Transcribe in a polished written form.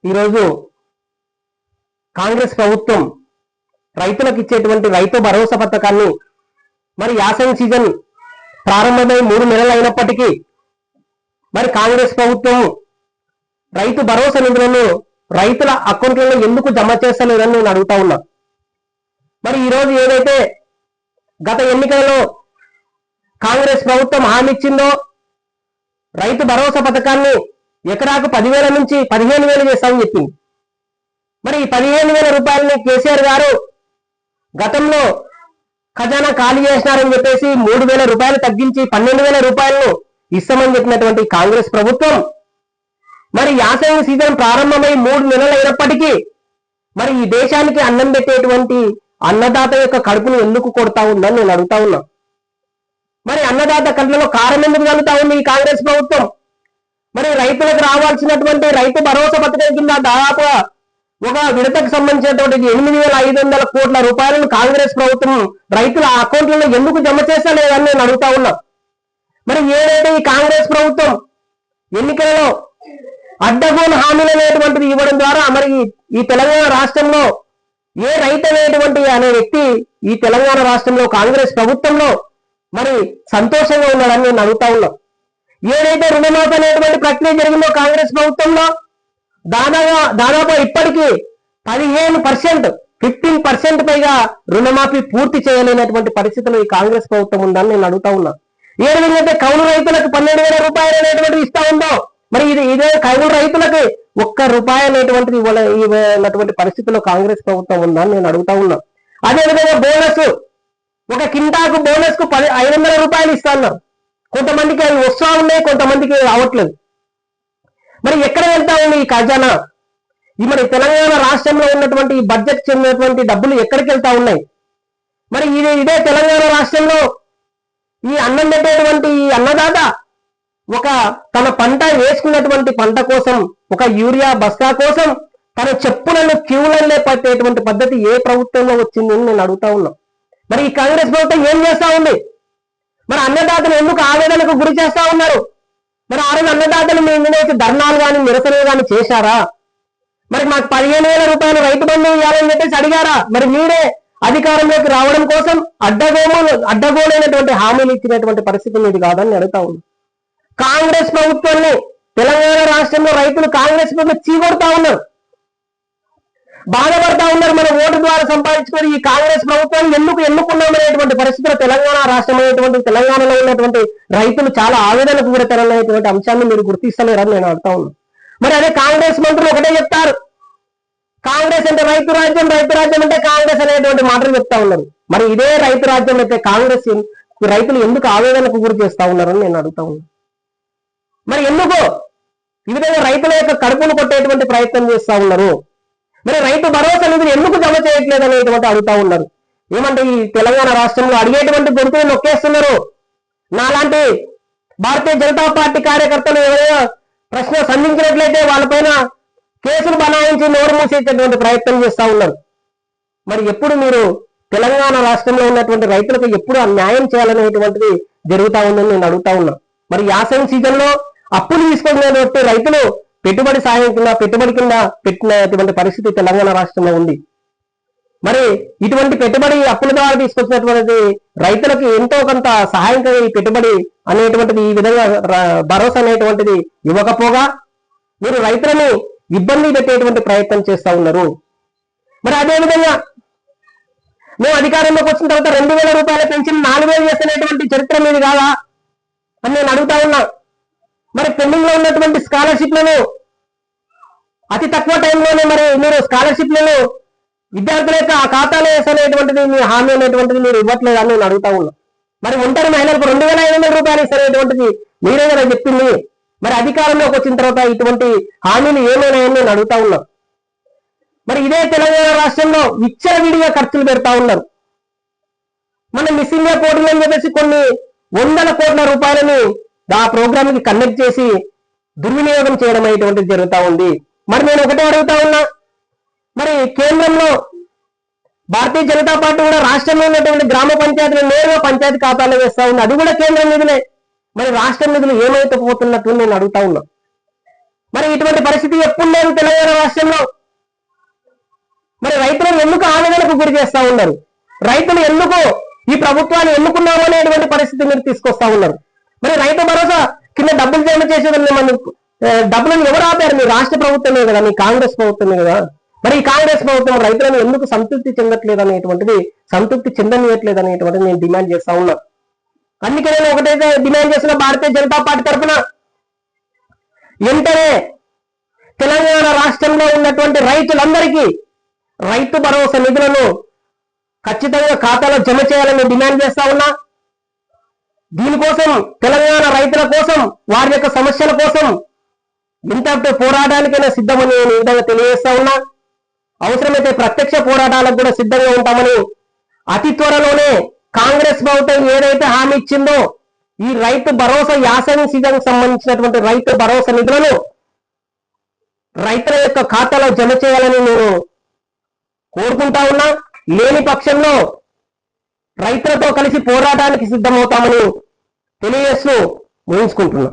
ఈరోజు కాంగ్రెస్ ప్రభుత్వం రైతులకు ఇచ్చేటువంటి రైతు భరోసా పథకాన్ని మరి యాసంగి సీజన్ ప్రారంభమై 3 నెలలు అయినప్పటికీ మరి కాంగ్రెస్ ప్రభుత్వం రైతు భరోసా నిధులను రైతుల అకౌంట్లలో ఎందుకు జమ చేస్తలేదని నేను అడుగుతా ఉన్నా. మరి ఈరోజు ఏదైతే గత ఎన్నికలలో కాంగ్రెస్ ప్రభుత్వం హామీ ఇచ్చిందో రైతు భరోసా పథకాన్ని ఎకరాకు 10,000 నుంచి 15,000 చేస్తామని చెప్పింది. మరి ఈ 15,000 రూపాయలని కేసీఆర్ గారు గతంలో ఖజానా ఖాళీ చేసినారని చెప్పేసి 3,000 రూపాయలు తగ్గించి 12,000 రూపాయలను ఇస్తామని చెప్పినటువంటి కాంగ్రెస్ ప్రభుత్వం మరి యాసంగి సీజన్ ప్రారంభమై 3 నెలలు అయినప్పటికీ మరి ఈ దేశానికి అన్నం పెట్టేటువంటి అన్నదాత యొక్క కడుపును ఎందుకు కొడతా ఉందని నేను అడుగుతా ఉన్నా. మరి అన్నదాత కళ్ళలో కారం ఎందుకు కలుగుతా ఉంది ఈ కాంగ్రెస్ ప్రభుత్వం? మరి రైతులకు రావాల్సినటువంటి రైతు భరోసా పథకం కింద దాదాపుగా ఒక విడతకు సంబంధించినటువంటి 8,500 కోట్ల రూపాయలను కాంగ్రెస్ ప్రభుత్వం రైతుల అకౌంట్లలో ఎందుకు జమ చేస్తలేదని నేను అడుగుతా ఉన్నా. మరి ఏదైతే ఈ కాంగ్రెస్ ప్రభుత్వం ఎన్నికలలో అడ్డగోలు హామీలు అనేటువంటిది ఇవ్వడం ద్వారా మరి ఈ తెలంగాణ రాష్ట్రంలో ఏ రైతు అనేటువంటి అనే వ్యక్తి ఈ తెలంగాణ రాష్ట్రంలో కాంగ్రెస్ ప్రభుత్వంలో మరి సంతోషంగా ఉన్నాడని నేను అడుగుతా ఉన్నా. ఏదైతే రుణమాఫీ అనేటువంటి ప్రక్రియ జరిగిందో కాంగ్రెస్ ప్రభుత్వంలో దాదాపు ఇప్పటికీ 15% పైగా రుణమాఫీ పూర్తి చేయలేనటువంటి పరిస్థితులు ఈ కాంగ్రెస్ ప్రభుత్వం ఉందని నేను అడుగుతా ఉన్నా. ఏ విధంగా అయితే కౌలు రైతులకు 12,000 రూపాయలు అనేటువంటిది ఇస్తా ఉందో మరి ఇదే కౌలు రైతులకు ₹1 అనేటువంటిది ఇవ్వనటువంటి పరిస్థితుల్లో కాంగ్రెస్ ప్రభుత్వం ఉందని నేను అడుగుతా ఉన్నా. అదేవిధంగా బోనస్ ఒక కింటాకు బోనస్ కు 500 రూపాయలు ఇస్తా ఉన్నారు. కొంతమందికి అవి వస్తా ఉన్నాయి, కొంతమందికి రావట్లేదు. మరి ఎక్కడ వెళ్తా ఉంది ఈ ఖజానా? ఈ మరి తెలంగాణ రాష్ట్రంలో ఉన్నటువంటి బడ్జెట్ చెందినటువంటి డబ్బులు ఎక్కడికి వెళ్తా ఉన్నాయి? మరి ఇదే తెలంగాణ రాష్ట్రంలో ఈ అన్నం పెట్టేటువంటి ఈ అన్నదాత ఒక తన పంట వేసుకున్నటువంటి పంట కోసం ఒక యూరియా బస్తా కోసం తన చెప్పులను క్యూలల్లే పట్టేటువంటి పద్ధతి ఏ ప్రభుత్వంలో వచ్చిందని నేను అడుగుతా ఉన్నా. మరి ఈ కాంగ్రెస్ ప్రభుత్వం ఏం చేస్తా ఉంది? మరి అన్నదాతలు ఎందుకు ఆవేదనకు గురి చేస్తా ఉన్నారు? మరి ఆ రోజు అన్నదాతలు మీ మీద ధర్నాలు కానీ నిరసనలు కానీ చేశారా? మరి మాకు 15,000 రూపాయలు రైతు బంధు ఇవ్వాలని చెప్పేసి అడిగారా? మరి మీరే అధికారంలోకి రావడం కోసం అడ్డగోలైనటువంటి హామీలు ఇచ్చినటువంటి పరిస్థితి మీది కాదని అడుగుతా ఉంది. కాంగ్రెస్ ప్రభుత్వాన్ని తెలంగాణ రాష్ట్రంలో రైతులు కాంగ్రెస్ ప్రభుత్వం చీకొడతా ఉన్నారు, బాధపడతా ఉన్నారు. మన ఓటు ద్వారా సంపాదించుకొని ఈ కాంగ్రెస్ ప్రభుత్వాన్ని ఎందుకు ఎన్నుకున్నామనేటువంటి పరిస్థితులు తెలంగాణ రాష్ట్రం అనేటువంటి తెలంగాణలో ఉన్నటువంటి రైతులు చాలా ఆవేదనకు గురతారనేటువంటి అంశాన్ని మీరు గుర్తిస్తలేరని నేను అడుగుతా ఉన్నాను. మరి అదే కాంగ్రెస్ మంత్రులు ఒకటే చెప్తారు, కాంగ్రెస్ అంటే రైతు రాజ్యం, రైతు రాజ్యం అంటే కాంగ్రెస్ అనేటువంటి మాటలు చెప్తా ఉన్నారు. మరి ఇదే రైతు రాజ్యం అయితే కాంగ్రెస్ రైతులు ఎందుకు ఆవేదనకు గురి చేస్తా ఉన్నారని నేను అడుగుతా ఉన్నాను. మరి ఎందుకు ఈ విధంగా రైతుల యొక్క కడుపును కొట్టేటువంటి ప్రయత్నం చేస్తా ఉన్నారు? మరి రైతు భరోసా నిధులు ఎందుకు జమ చేయట్లేదు అనేటువంటి అడుగుతా ఉన్నారు. ఏమంటే ఈ తెలంగాణ రాష్ట్రంలో అడిగేటువంటి గొంతులు నొక్కేస్తున్నారు. నాలాంటి భారతీయ జనతా పార్టీ కార్యకర్తలు ఎవరైనా ప్రశ్న సంధించినట్లయితే వాళ్ళపైన కేసులు బనాయించి నోరు మూసేటటువంటి ప్రయత్నం చేస్తా ఉన్నారు. మరి ఎప్పుడు మీరు తెలంగాణ రాష్ట్రంలో ఉన్నటువంటి రైతులకు ఎప్పుడు న్యాయం చేయాలనేటువంటిది జరుగుతా ఉందని నేను అడుగుతా ఉన్నా. మరి యాసంగి సీజన్ లో అప్పులు తీసుకున్నటువంటి రైతులు పెట్టుబడి సాయం కింద పెట్టుబడి కింద పెట్టినటువంటి పరిస్థితి తెలంగాణ రాష్ట్రంలో ఉంది. మరి ఇటువంటి పెట్టుబడి అప్పుల ద్వారా తీసుకొచ్చినటువంటి రైతులకు ఎంతో కొంత సహాయంగా ఈ పెట్టుబడి అనేటువంటిది ఈ విధంగా భరోసా అనేటువంటిది ఇవ్వకపోగా మీరు రైతులను ఇబ్బంది పెట్టేటువంటి ప్రయత్నం చేస్తా ఉన్నారు. మరి అదేవిధంగా మేము అధికారంలోకి వచ్చిన తర్వాత 2,000 రూపాయల పెన్షన్ 4,000 చేస్తున్నటువంటి చరిత్ర మీది కాదా అని నేను అడుగుతా ఉన్నా. మరి పెండింగ్ లో ఉన్నటువంటి స్కాలర్షిప్లను అతి తక్కువ టైంలోనే మరి మీరు స్కాలర్షిప్లను విద్యార్థుల యొక్క ఖాతాలో వేసేటువంటిది మీ హామీ అనేటువంటిది మీరు ఇవ్వట్లేదు అని నేను అడుగుతా ఉన్నా. మరి ఒంటరి మహిళలకు 2,500 రూపాయలు ఇస్తున్నటువంటిది మీరే కదా చెప్పింది. మరి అధికారంలోకి వచ్చిన తర్వాత ఇటువంటి హామీలు ఏమైనాయని నేను అడుగుతా ఉన్నా. మరి ఇదే తెలంగాణ రాష్ట్రంలో విచ్చలవిడిగా ఖర్చులు పెడతా ఉన్నారు. మన మిస్ ఇండియా పోటీలు అని చెప్పేసి కొన్ని 100 కోట్ల రూపాయలని ఆ ప్రోగ్రామ్ కి కనెక్ట్ చేసి దుర్వినియోగం చేయడం అనేటువంటిది జరుగుతూ ఉంది. మరి నేను ఒకటే అడుగుతా ఉన్నా, మరి కేంద్రంలో భారతీయ జనతా పార్టీ కూడా రాష్ట్రంలో ఉన్నటువంటి గ్రామ పంచాయతీలు నేరుగా పంచాయతీ ఖాతాలో వేస్తా ఉంది, అది కూడా కేంద్రం నిధులే. మరి రాష్ట్రం నిధులు ఏమైతే పోతున్నట్టు నేను అడుగుతా ఉన్నా. మరి ఇటువంటి పరిస్థితి ఎప్పుడు లేదు తెలంగాణ రాష్ట్రంలో. మరి రైతులను ఎందుకు ఆవేదనకు గురి చేస్తా ఉన్నారు? రైతులు ఎందుకు ఈ ప్రభుత్వాన్ని ఎన్నుకున్నారు అనేటువంటి పరిస్థితి మీరు తీసుకొస్తా ఉన్నారు. మరి రైతు భరోసా కింద డబ్బులు జమ చేసేదని మన డబ్బులను ఎవరు ఆపారు? మీ రాష్ట్ర ప్రభుత్వమే కదా, మీ కాంగ్రెస్ ప్రభుత్వమే కదా. మరి ఈ కాంగ్రెస్ ప్రభుత్వం రైతులను ఎందుకు సంతృప్తి చెందట్లేదు అనేటువంటిది, సంతృప్తి చెందనియట్లేదు అనేటువంటిది నేను డిమాండ్ చేస్తా ఉన్నా. అందుకే నేను ఒకటైతే డిమాండ్ చేసిన భారతీయ జనతా పార్టీ తరఫున వెంటనే తెలంగాణ రాష్ట్రంలో ఉన్నటువంటి రైతులందరికీ రైతు భరోసా నిధులను ఖచ్చితంగా ఖాతాలో జమ చేయాలని డిమాండ్ చేస్తా ఉన్నా. దీనికోసం తెలంగాణ రైతుల కోసం, వారి యొక్క సమస్యల కోసం ఎంత పోరాటానికైనా సిద్ధమని నేను ఈ విధంగా తెలియజేస్తా ఉన్నా. అవసరమైతే ప్రత్యక్ష పోరాటాలకు కూడా సిద్ధంగా ఉంటామని అతి త్వరలోనే కాంగ్రెస్ ప్రభుత్వం ఏదైతే హామీ ఇచ్చిందో ఈ రైతు భరోసా యాసంగి సీజన్ సంబంధించినటువంటి రైతు భరోసా నిధులను రైతుల యొక్క ఖాతాలో జమ చేయాలని నేను కోరుకుంటా ఉన్నా. లేని పక్షంలో రైతులతో కలిసి పోరాటానికి సిద్ధమవుతామని తెలియజేస్తూ ముగించుకుంటున్నా.